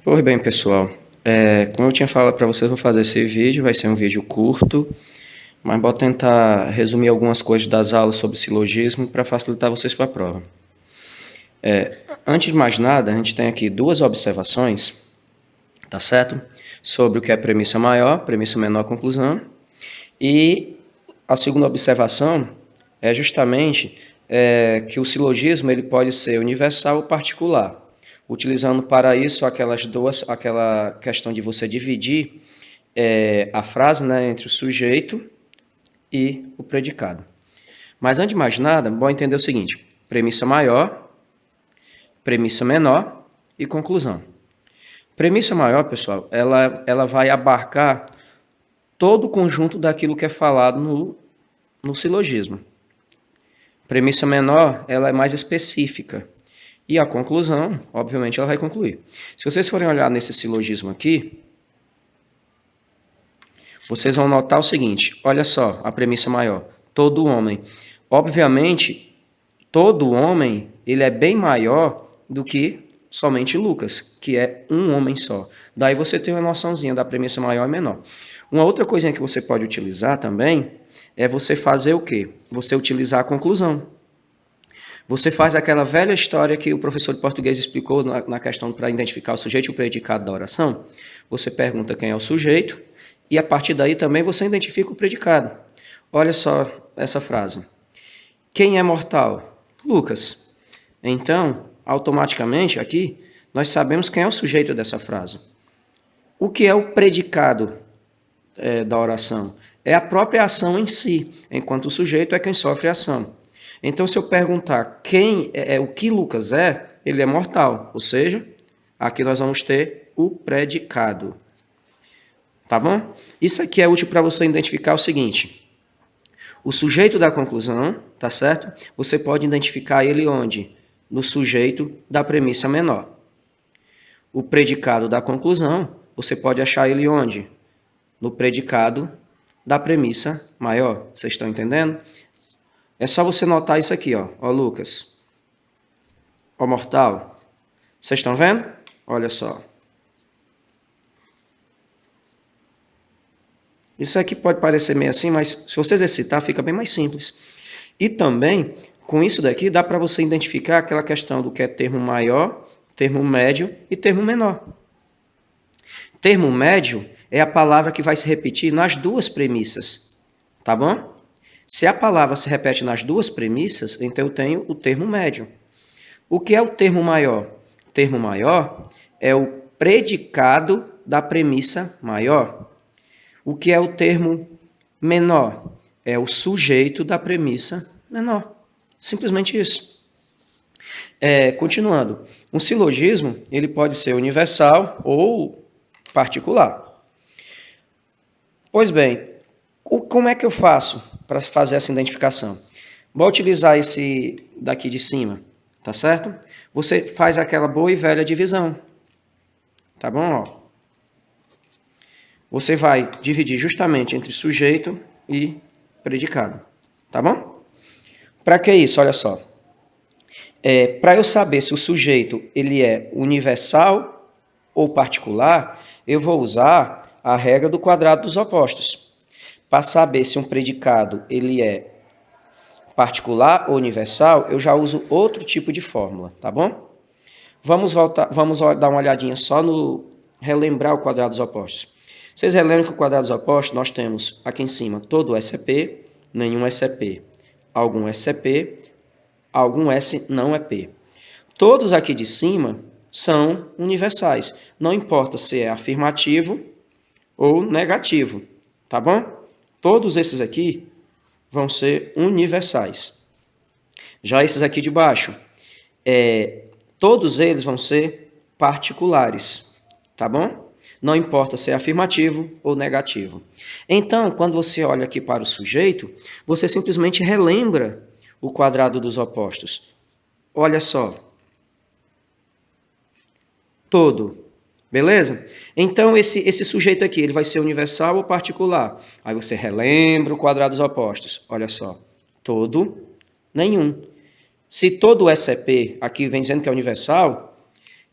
Pois bem, pessoal, como eu tinha falado para vocês, vou fazer esse vídeo, vai ser um vídeo curto, mas vou tentar resumir algumas coisas das aulas sobre silogismo para facilitar vocês para a prova. Antes de mais nada, a gente tem aqui duas observações, tá certo? Sobre o que é premissa maior, premissa menor, conclusão. E a segunda observação é justamente que o silogismo ele pode ser universal ou particular, utilizando para isso aquela questão de você dividir a frase, né, entre o sujeito e o predicado. Mas antes de mais nada, bom entender o seguinte: premissa maior, premissa menor e conclusão. Premissa maior, pessoal, ela vai abarcar todo o conjunto daquilo que é falado no silogismo. Premissa menor, ela é mais específica. E a conclusão, obviamente, ela vai concluir. Se vocês forem olhar nesse silogismo aqui, vocês vão notar o seguinte, olha só, a premissa maior, todo homem. Obviamente, todo homem, ele é bem maior do que somente Lucas, que é um homem só. Daí você tem uma noçãozinha da premissa maior e menor. Uma outra coisinha que você pode utilizar também é você fazer o quê? Você utilizar a conclusão. Você faz aquela velha história que o professor de português explicou na questão para identificar o sujeito e o predicado da oração. Você pergunta quem é o sujeito e a partir daí também você identifica o predicado. Olha só essa frase. Quem é mortal? Lucas. Então, automaticamente aqui, nós sabemos quem é o sujeito dessa frase. O que é o predicado da oração? É a própria ação em si, enquanto o sujeito é quem sofre a ação. Então, se eu perguntar o que Lucas é, ele é mortal, ou seja, aqui nós vamos ter o predicado. Tá bom? Isso aqui é útil para você identificar o seguinte: o sujeito da conclusão, tá certo? Você pode identificar ele onde? No sujeito da premissa menor. O predicado da conclusão, você pode achar ele onde? No predicado da premissa maior. Vocês estão entendendo? É só você notar isso aqui, ó. Ó, Lucas. Ó, mortal. Vocês estão vendo? Olha só. Isso aqui pode parecer meio assim, mas se você exercitar, fica bem mais simples. E também, com isso daqui, dá para você identificar aquela questão do que é termo maior, termo médio e termo menor. Termo médio é a palavra que vai se repetir nas duas premissas, tá bom? Se a palavra se repete nas duas premissas, então eu tenho o termo médio. O que é o termo maior? O termo maior é o predicado da premissa maior. O que é o termo menor? É o sujeito da premissa menor. Simplesmente isso. Continuando, um silogismo ele pode ser universal ou particular. Pois bem, como é que eu faço para fazer essa identificação? Vou utilizar esse daqui de cima, tá certo? Você faz aquela boa e velha divisão, tá bom? Ó. Você vai dividir justamente entre sujeito e predicado, tá bom? Para que isso? Olha só. Para eu saber se o sujeito ele é universal ou particular, eu vou usar a regra do quadrado dos opostos. Para saber se um predicado ele é particular ou universal, eu já uso outro tipo de fórmula, tá bom? Vamos dar uma olhadinha só no relembrar o quadrado dos opostos. Vocês relembram que o quadrado dos opostos nós temos aqui em cima todo S é P, nenhum S é P, algum S é P, algum S não é P. Todos aqui de cima são universais, não importa se é afirmativo ou negativo, tá bom? Todos esses aqui vão ser universais. Já esses aqui de baixo, todos eles vão ser particulares, tá bom? Não importa se é afirmativo ou negativo. Então, quando você olha aqui para o sujeito, você simplesmente relembra o quadrado dos opostos. Olha só. Todo. Beleza? Então, esse sujeito aqui, ele vai ser universal ou particular? Aí você relembra o quadrado dos opostos. Olha só. Todo, nenhum. Se todo S é P aqui vem dizendo que é universal,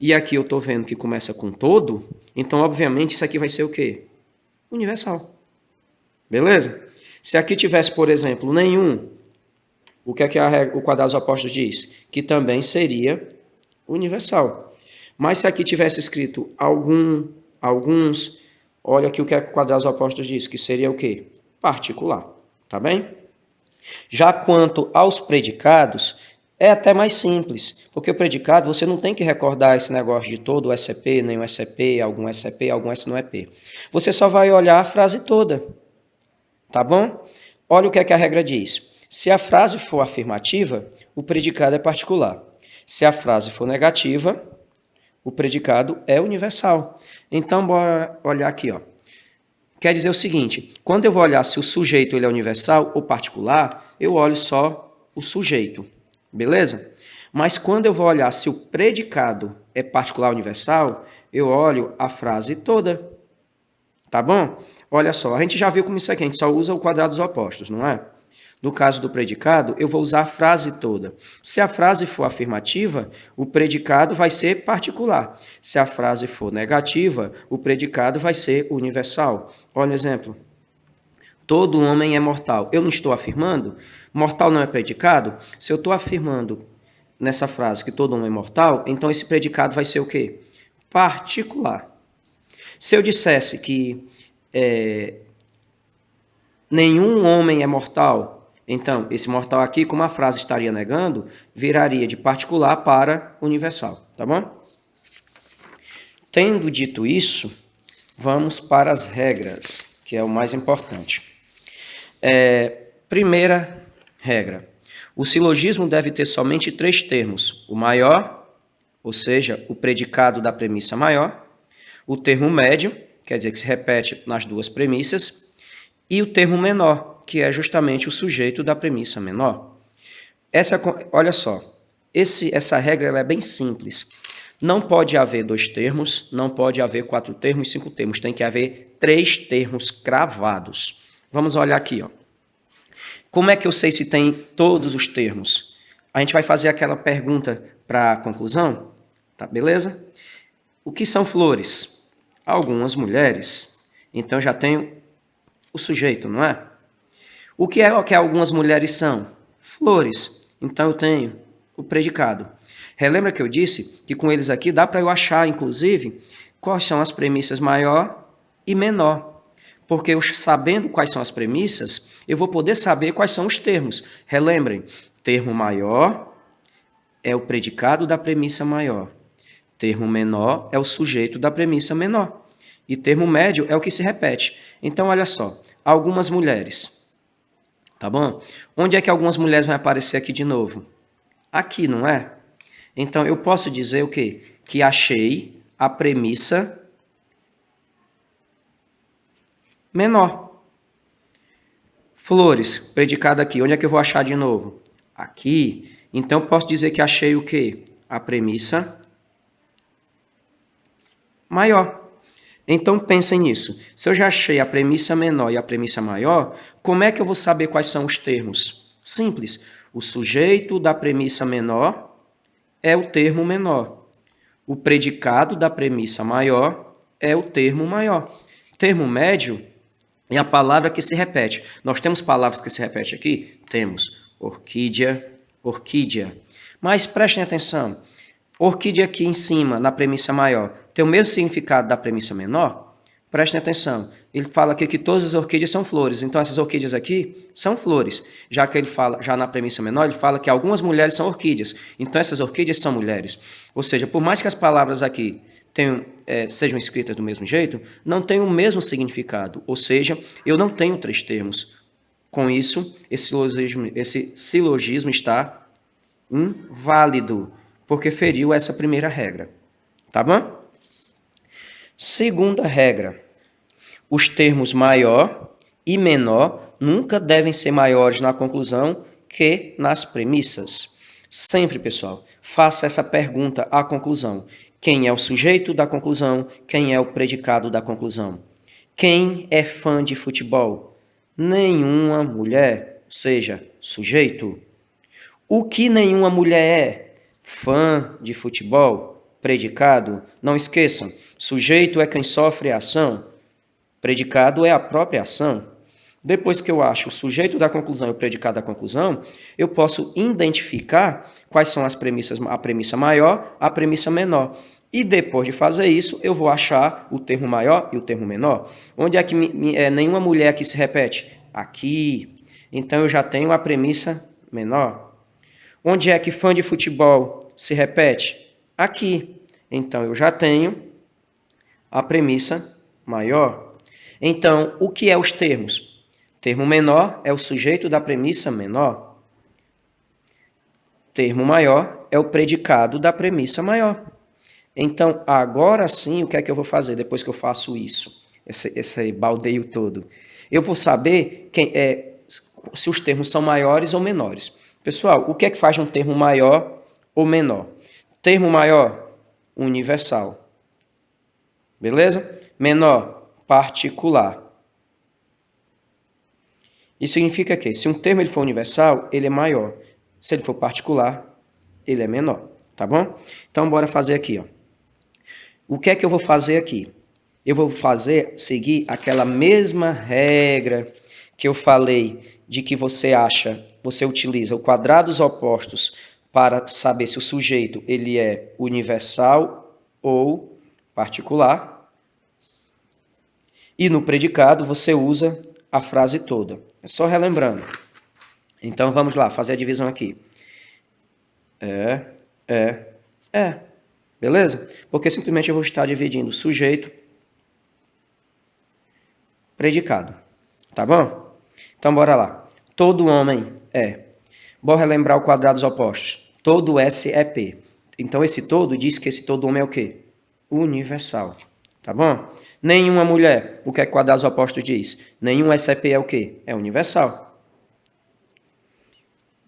e aqui eu estou vendo que começa com todo, então, obviamente, isso aqui vai ser o quê? Universal. Beleza? Se aqui tivesse, por exemplo, nenhum, o que é que o quadrado dos opostos diz? Que também seria universal. Mas se aqui tivesse escrito alguns, olha aqui o que é que o quadrado dos opostos diz, que seria o quê? Particular. Tá bem? Já quanto aos predicados, é até mais simples, porque o predicado você não tem que recordar esse negócio de todo o SCP, nem o SCP, algum SCP, algum S não é P. Você só vai olhar a frase toda, tá bom? Olha o que é que a regra diz. Se a frase for afirmativa, o predicado é particular. Se a frase for negativa, o predicado é universal. Então, bora olhar aqui, ó. Quer dizer o seguinte, quando eu vou olhar se o sujeito ele é universal ou particular, eu olho só o sujeito, beleza? Mas quando eu vou olhar se o predicado é particular ou universal, eu olho a frase toda, tá bom? Olha só, a gente já viu como isso aqui, a gente só usa o quadrado dos opostos, não é? No caso do predicado, eu vou usar a frase toda. Se a frase for afirmativa, o predicado vai ser particular. Se a frase for negativa, o predicado vai ser universal. Olha o exemplo. Todo homem é mortal. Eu não estou afirmando? Mortal não é predicado? Se eu estou afirmando nessa frase que todo homem é mortal, então esse predicado vai ser o quê? Particular. Se eu dissesse que nenhum homem é mortal, então, esse mortal aqui, como a frase estaria negando, viraria de particular para universal, tá bom? Tendo dito isso, vamos para as regras, que é o mais importante. Primeira regra. O silogismo deve ter somente 3 termos. O maior, ou seja, o predicado da premissa maior, o termo médio, quer dizer que se repete nas 2 premissas, e o termo menor, que é justamente o sujeito da premissa menor. Olha só, essa regra ela é bem simples. Não pode haver 2 termos, não pode haver 4 termos, 5 termos. Tem que haver 3 termos cravados. Vamos olhar aqui, ó. Como é que eu sei se tem todos os termos? A gente vai fazer aquela pergunta para a conclusão, tá? Beleza? O que são flores? Algumas mulheres. Então já tenho o sujeito, não é? O que é o que algumas mulheres são? Flores. Então eu tenho o predicado. Relembra que eu disse que com eles aqui dá para eu achar, inclusive, quais são as premissas maior e menor. Porque eu sabendo quais são as premissas, eu vou poder saber quais são os termos. Relembrem, termo maior é o predicado da premissa maior. Termo menor é o sujeito da premissa menor. E termo médio é o que se repete. Então, olha só, algumas mulheres. Tá bom? Onde é que algumas mulheres vão aparecer aqui de novo? Aqui, não é? Então, eu posso dizer o quê? Que achei a premissa menor. Flores, predicado aqui. Onde é que eu vou achar de novo? Aqui. Então, eu posso dizer que achei o quê? A premissa maior. Então, pensem nisso. Se eu já achei a premissa menor e a premissa maior, como é que eu vou saber quais são os termos? Simples. O sujeito da premissa menor é o termo menor. O predicado da premissa maior é o termo maior. Termo médio é a palavra que se repete. Nós temos palavras que se repetem aqui? Temos orquídea, orquídea. Mas prestem atenção. Orquídea aqui em cima, na premissa maior, tem o mesmo significado da premissa menor? Prestem atenção. Ele fala aqui que todas as orquídeas são flores. Então, essas orquídeas aqui são flores. Já que ele fala, já na premissa menor, ele fala que algumas mulheres são orquídeas. Então, essas orquídeas são mulheres. Ou seja, por mais que as palavras aqui sejam escritas do mesmo jeito, não tem o mesmo significado. Ou seja, eu não tenho 3 termos. Com isso, esse silogismo está inválido, porque feriu essa primeira regra. Tá bom? Segunda regra. Os termos maior e menor nunca devem ser maiores na conclusão que nas premissas. Sempre, pessoal, faça essa pergunta à conclusão. Quem é o sujeito da conclusão? Quem é o predicado da conclusão? Quem é fã de futebol? Nenhuma mulher, ou seja, sujeito. O que nenhuma mulher é? Fã de futebol? predicado, não esqueçam, sujeito é quem sofre a ação, predicado é a própria ação. Depois que eu acho o sujeito da conclusão e o predicado da conclusão, eu posso identificar quais são as premissas, a premissa maior, a premissa menor. E depois de fazer isso, eu vou achar o termo maior e o termo menor. Onde é que nenhuma mulher aqui se repete? Aqui. Então eu já tenho a premissa menor. Onde é que fã de futebol se repete? Aqui. Então eu já tenho a premissa maior. Então, o que é os termos? Termo menor é o sujeito da premissa menor. Termo maior é o predicado da premissa maior. Então, agora sim, o que é que eu vou fazer depois que eu faço isso? Esse baldeio todo. Eu vou saber se os termos são maiores ou menores. Pessoal, o que é que faz um termo maior ou menor? Termo maior, universal. Beleza? Menor, particular. Isso significa que, se um termo ele for universal, ele é maior. Se ele for particular, ele é menor. Tá bom? Então, bora fazer aqui, ó. O que é que eu vou fazer aqui? Eu vou seguir aquela mesma regra que eu falei de que você utiliza o quadrados opostos para saber se o sujeito ele é universal ou particular. E no predicado você usa a frase toda. É só relembrando. Então vamos lá, fazer a divisão aqui. É. Beleza? Porque simplesmente eu vou estar dividindo sujeito, predicado. Tá bom? Então bora lá. Todo homem é. Bora relembrar o quadrados opostos. Todo S é P. Então esse todo diz que esse todo homem é o quê? Universal. Tá bom? Nenhuma mulher. O que é que quadrados opostos diz? Nenhum S é P é o quê? É universal.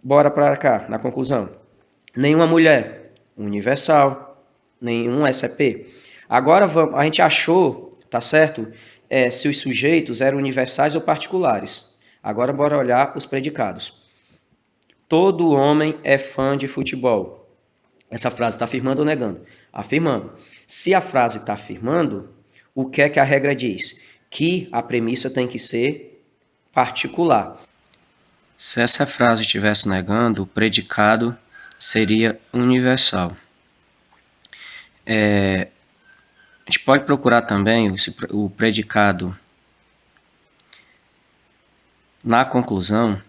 Bora para cá, na conclusão. Nenhuma mulher. Universal. Nenhum S é P. Agora a gente achou, tá certo? Se os sujeitos eram universais ou particulares. Agora bora olhar os predicados. Todo homem é fã de futebol. Essa frase está afirmando ou negando? Afirmando. Se a frase está afirmando, o que é que a regra diz? Que a premissa tem que ser particular. Se essa frase estivesse negando, o predicado seria universal. A gente pode procurar também o predicado na conclusão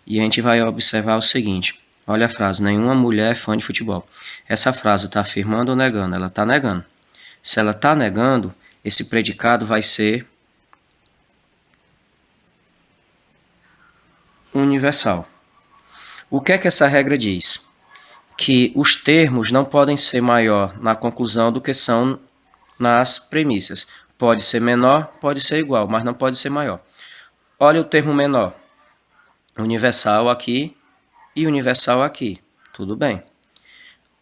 e a gente vai observar o seguinte. Olha a frase, nenhuma mulher é fã de futebol. Essa frase está afirmando ou negando? Ela está negando. Se ela está negando, esse predicado vai ser universal. O que é que essa regra diz? Que os termos não podem ser maior na conclusão do que são nas premissas. Pode ser menor, pode ser igual, mas não pode ser maior. Olha o termo menor. Universal aqui e universal aqui. Tudo bem.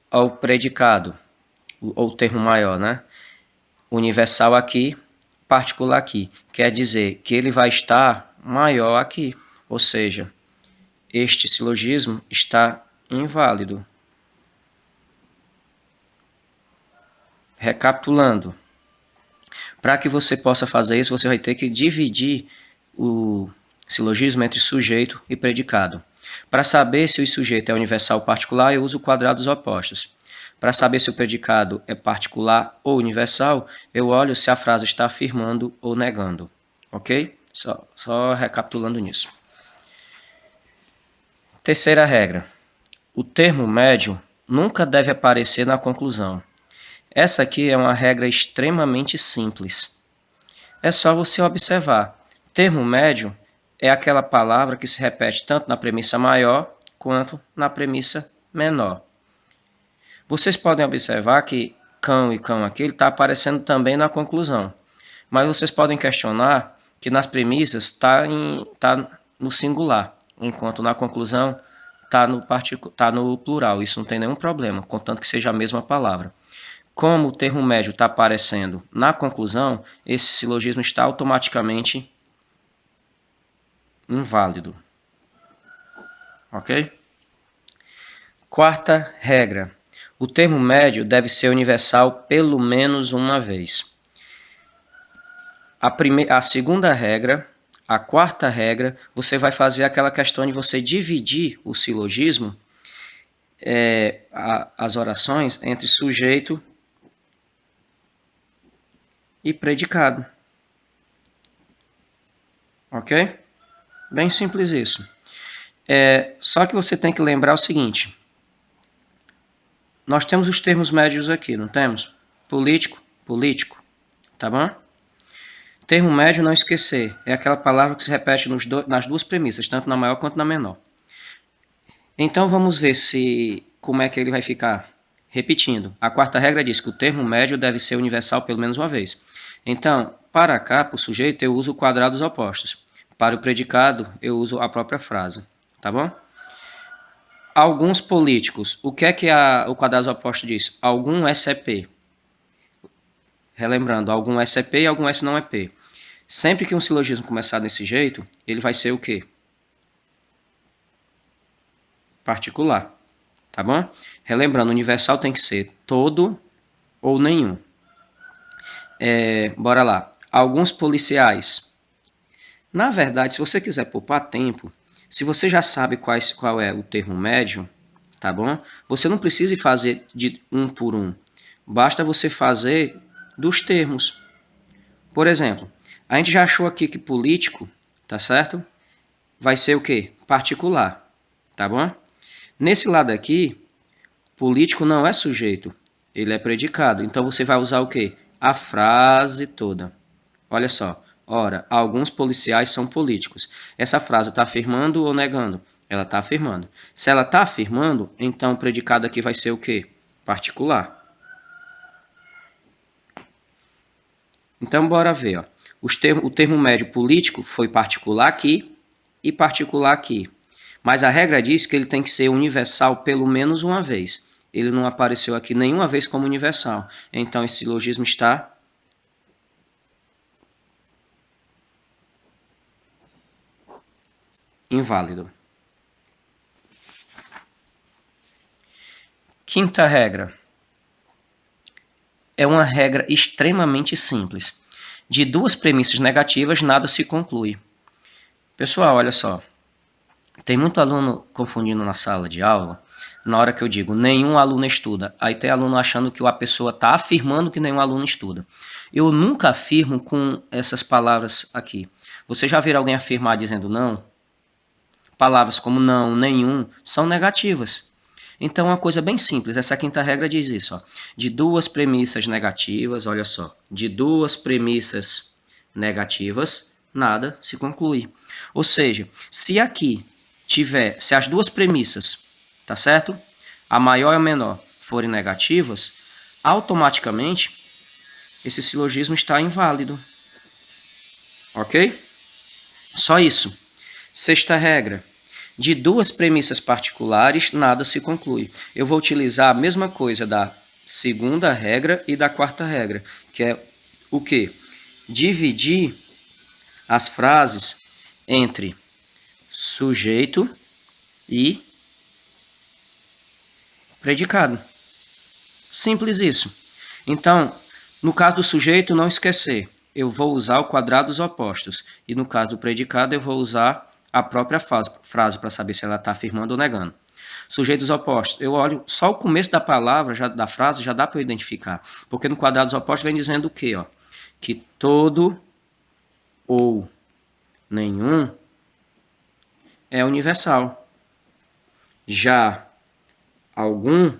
Olha o predicado, ou o termo maior, né? Universal aqui, particular aqui. Quer dizer que ele vai estar maior aqui. Ou seja, este silogismo está inválido. Recapitulando. Para que você possa fazer isso, você vai ter que dividir o silogismo entre sujeito e predicado. Para saber se o sujeito é universal ou particular, eu uso quadrados opostos. Para saber se o predicado é particular ou universal, eu olho se a frase está afirmando ou negando. Ok? Só recapitulando nisso. Terceira regra. O termo médio nunca deve aparecer na conclusão. Essa aqui é uma regra extremamente simples. É só você observar. Termo médio é aquela palavra que se repete tanto na premissa maior quanto na premissa menor. Vocês podem observar que cão e cão aqui está aparecendo também na conclusão. Mas vocês podem questionar que nas premissas está no singular, enquanto na conclusão está no plural. Isso não tem nenhum problema, contanto que seja a mesma palavra. Como o termo médio está aparecendo na conclusão, esse silogismo está automaticamente inválido. Ok? Quarta regra. O termo médio deve ser universal pelo menos uma vez. A segunda regra, a quarta regra, você vai fazer aquela questão de você dividir o silogismo, as orações, entre sujeito e predicado. Ok? Bem simples isso. Só que você tem que lembrar o seguinte. Nós temos os termos médios aqui, não temos? Político, político. Tá bom? Termo médio, não esquecer, é aquela palavra que se repete nas duas premissas, tanto na maior quanto na menor. Então vamos ver como é que ele vai ficar. Repetindo, a quarta regra diz que o termo médio deve ser universal pelo menos uma vez. Então, para cá, para o sujeito, eu uso quadrados opostos. Para o predicado, eu uso a própria frase. Tá bom? Alguns políticos. O que é que o quadrado oposto diz? Algum S é P. Relembrando, algum S é P e algum S não é P. Sempre que um silogismo começar desse jeito, ele vai ser o quê? Particular. Tá bom? Relembrando, universal tem que ser todo ou nenhum. Bora lá. Alguns policiais. Na verdade, se você quiser poupar tempo, se você já sabe qual é o termo médio, tá bom? Você não precisa fazer de um por um. Basta você fazer dos termos. Por exemplo, a gente já achou aqui que político, tá certo? Vai ser o quê? Particular, tá bom? Nesse lado aqui, político não é sujeito, ele é predicado. Então você vai usar o quê? A frase toda. Olha só. Ora, alguns policiais são políticos. Essa frase está afirmando ou negando? Ela está afirmando. Se ela está afirmando, então o predicado aqui vai ser o quê? Particular. Então, bora ver. Ó. O termo médio político foi particular aqui e particular aqui. Mas a regra diz que ele tem que ser universal pelo menos uma vez. Ele não apareceu aqui nenhuma vez como universal. Então, esse silogismo está inválido. Quinta regra. É uma regra extremamente simples. De duas premissas negativas, nada se conclui. Pessoal, olha só. Tem muito aluno confundindo na sala de aula, na hora que eu digo nenhum aluno estuda. Aí tem aluno achando que a pessoa está afirmando que nenhum aluno estuda. Eu nunca afirmo com essas palavras aqui. Você já viu alguém afirmar dizendo não? Palavras como não, nenhum, são negativas. Então, é uma coisa bem simples. Essa quinta regra diz isso. Ó. De duas premissas negativas, olha só. De duas premissas negativas, nada se conclui. Ou seja, se aqui se as duas premissas, tá certo? A maior e a menor forem negativas, automaticamente esse silogismo está inválido. Ok? Só isso. Sexta regra. De duas premissas particulares, nada se conclui. Eu vou utilizar a mesma coisa da segunda regra e da quarta regra, que é o quê? Dividir as frases entre sujeito e predicado. Simples isso. Então, no caso do sujeito, não esquecer. Eu vou usar o quadrados opostos. E no caso do predicado, eu vou usar a própria frase para saber se ela está afirmando ou negando. Sujeitos opostos. Eu olho só o começo da palavra, da frase, já dá para eu identificar. Porque no quadrados opostos vem dizendo o quê? Ó? Que todo ou nenhum é universal. Já algum,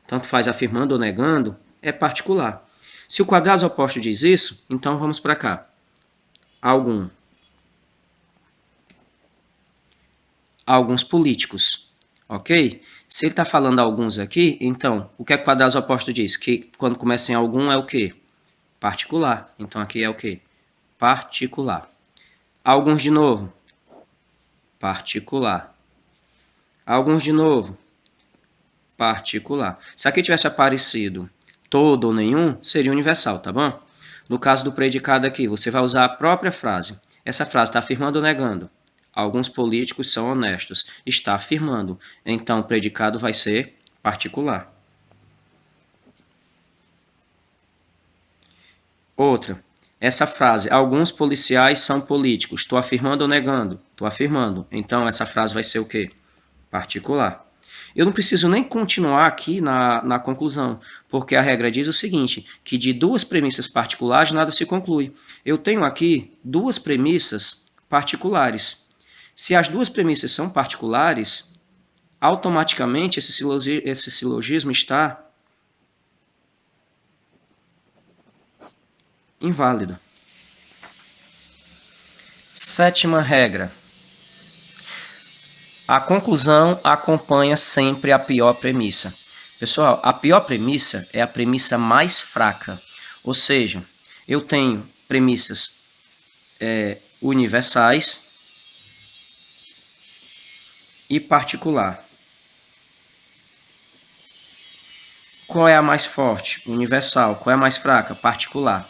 tanto faz afirmando ou negando, é particular. Se o quadrados opostos diz isso, então vamos para cá. Algum. Alguns políticos, ok? Se ele está falando alguns aqui, então, o que é que o quadrados opostos diz? Que quando começa em algum é o quê? Particular. Então, aqui é o quê? Particular. Alguns de novo. Particular. Alguns de novo. Particular. Se aqui tivesse aparecido todo ou nenhum, seria universal, tá bom? No caso do predicado aqui, você vai usar a própria frase. Essa frase está afirmando ou negando? Alguns políticos são honestos. Está afirmando. Então, o predicado vai ser particular. Outra. Essa frase, alguns policiais são políticos. Estou afirmando ou negando? Estou afirmando. Então, essa frase vai ser o quê? Particular. Eu não preciso nem continuar aqui na conclusão, porque a regra diz o seguinte, que de duas premissas particulares nada se conclui. Eu tenho aqui duas premissas particulares. Se as duas premissas são particulares, automaticamente esse silogismo está inválido. Sétima regra. A conclusão acompanha sempre a pior premissa. Pessoal, a pior premissa é a premissa mais fraca. Ou seja, eu tenho premissas universais e particular. Qual é a mais forte? Universal. Qual é a mais fraca? Particular.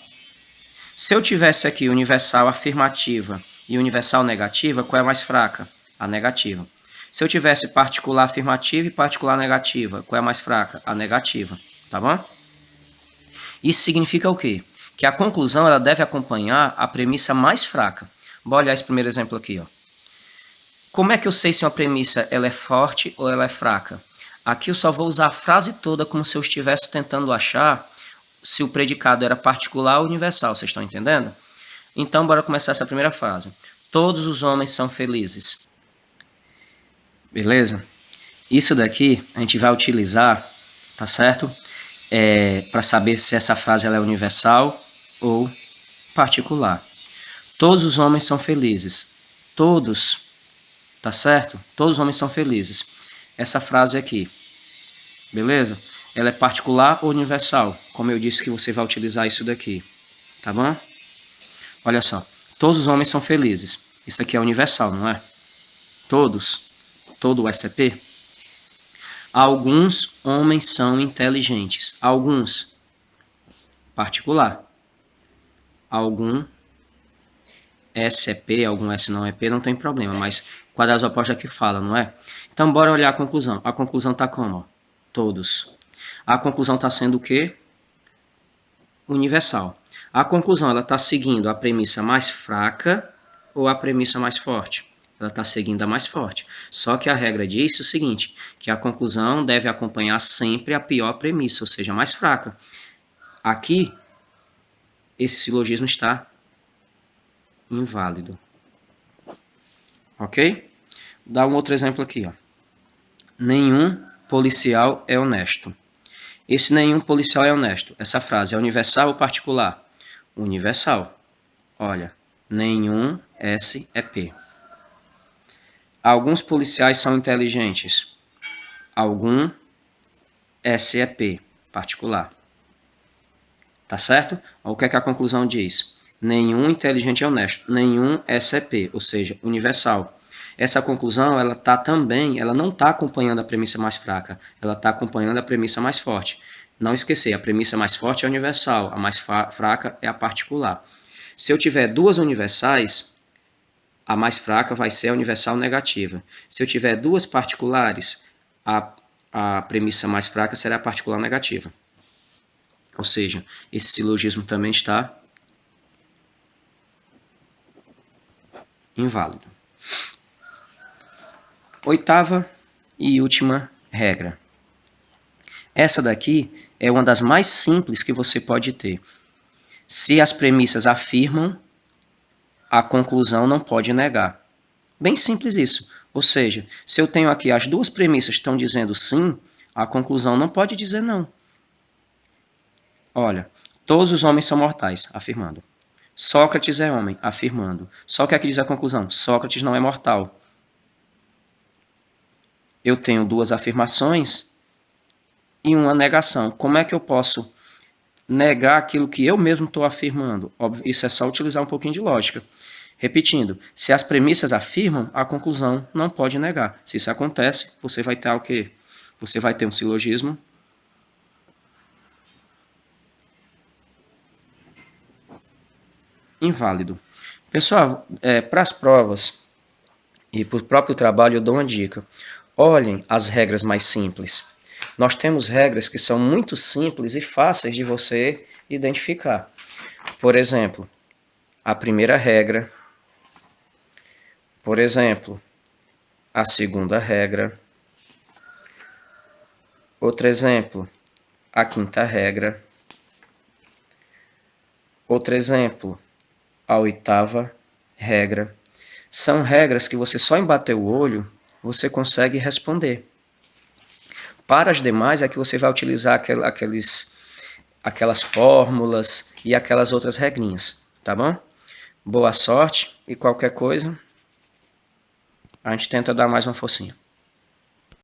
Se eu tivesse aqui universal afirmativa e universal negativa, qual é a mais fraca? A negativa. Se eu tivesse particular afirmativa e particular negativa, qual é a mais fraca? A negativa, tá bom? Isso significa o quê? Que a conclusão ela deve acompanhar a premissa mais fraca. Bora olhar esse primeiro exemplo aqui, ó. Como é que eu sei se uma premissa ela é forte ou ela é fraca? Aqui eu só vou usar a frase toda como se eu estivesse tentando achar se o predicado era particular ou universal, vocês estão entendendo? Então, bora começar essa primeira frase. Todos os homens são felizes. Beleza? Isso daqui a gente vai utilizar, tá certo? Para saber se essa frase ela é universal ou particular. Todos os homens são felizes. Todos, tá certo? Todos os homens são felizes. Essa frase aqui, beleza? Ela é particular ou universal? Como eu disse que você vai utilizar isso daqui, tá bom? Olha só, todos os homens são felizes. Isso aqui é universal, não é? Todos. Todo o SCP. Alguns homens são inteligentes. Alguns. Particular. Algum SCP, algum S não EP, não tem problema, mas quadrados opostos aqui fala, não é? Então, bora olhar a conclusão. A conclusão está como? Ó, todos. A conclusão está sendo o quê? Universal. A conclusão ela está seguindo a premissa mais fraca ou a premissa mais forte? Ela está seguindo a mais forte. Só que a regra diz o seguinte, que a conclusão deve acompanhar sempre a pior premissa, ou seja, a mais fraca. Aqui, esse silogismo está inválido. Ok? Vou dar um outro exemplo aqui. Ó. Nenhum policial é honesto. Esse nenhum policial é honesto. Essa frase é universal ou particular? Universal. Olha, nenhum SEP. Alguns policiais são inteligentes. Algum SEP, particular. Tá certo? O que é que a conclusão diz? Nenhum inteligente é honesto. Nenhum SEP, ou seja, universal. Essa conclusão, ela não está acompanhando a premissa mais fraca. Ela está acompanhando a premissa mais forte. Não esquecer, a premissa mais forte é a universal. A mais fraca é a particular. Se eu tiver duas universais, a mais fraca vai ser a universal negativa. Se eu tiver duas particulares, a premissa mais fraca será a particular negativa. Ou seja, esse silogismo também está inválido. Oitava e última regra. Essa daqui é uma das mais simples que você pode ter. Se as premissas afirmam, a conclusão não pode negar. Bem simples isso. Ou seja, se eu tenho aqui as duas premissas que estão dizendo sim, a conclusão não pode dizer não. Olha, todos os homens são mortais, afirmando. Sócrates é homem, afirmando. Só o que aqui diz a conclusão? Sócrates não é mortal. Eu tenho duas afirmações e uma negação. Como é que eu posso negar aquilo que eu mesmo estou afirmando? Óbvio, isso é só utilizar um pouquinho de lógica. Repetindo, se as premissas afirmam, a conclusão não pode negar. Se isso acontece, você vai ter o quê? Você vai ter um silogismo inválido. Pessoal, para as provas e para o próprio trabalho eu dou uma dica. Olhem as regras mais simples. Nós temos regras que são muito simples e fáceis de você identificar. Por exemplo, a primeira regra. Por exemplo, a segunda regra. Outro exemplo, a quinta regra. Outro exemplo, a oitava regra. São regras que você só em bater o olho, você consegue responder. Para as demais é que você vai utilizar aquelas fórmulas e aquelas outras regrinhas, tá bom? Boa sorte e qualquer coisa, a gente tenta dar mais uma forcinha.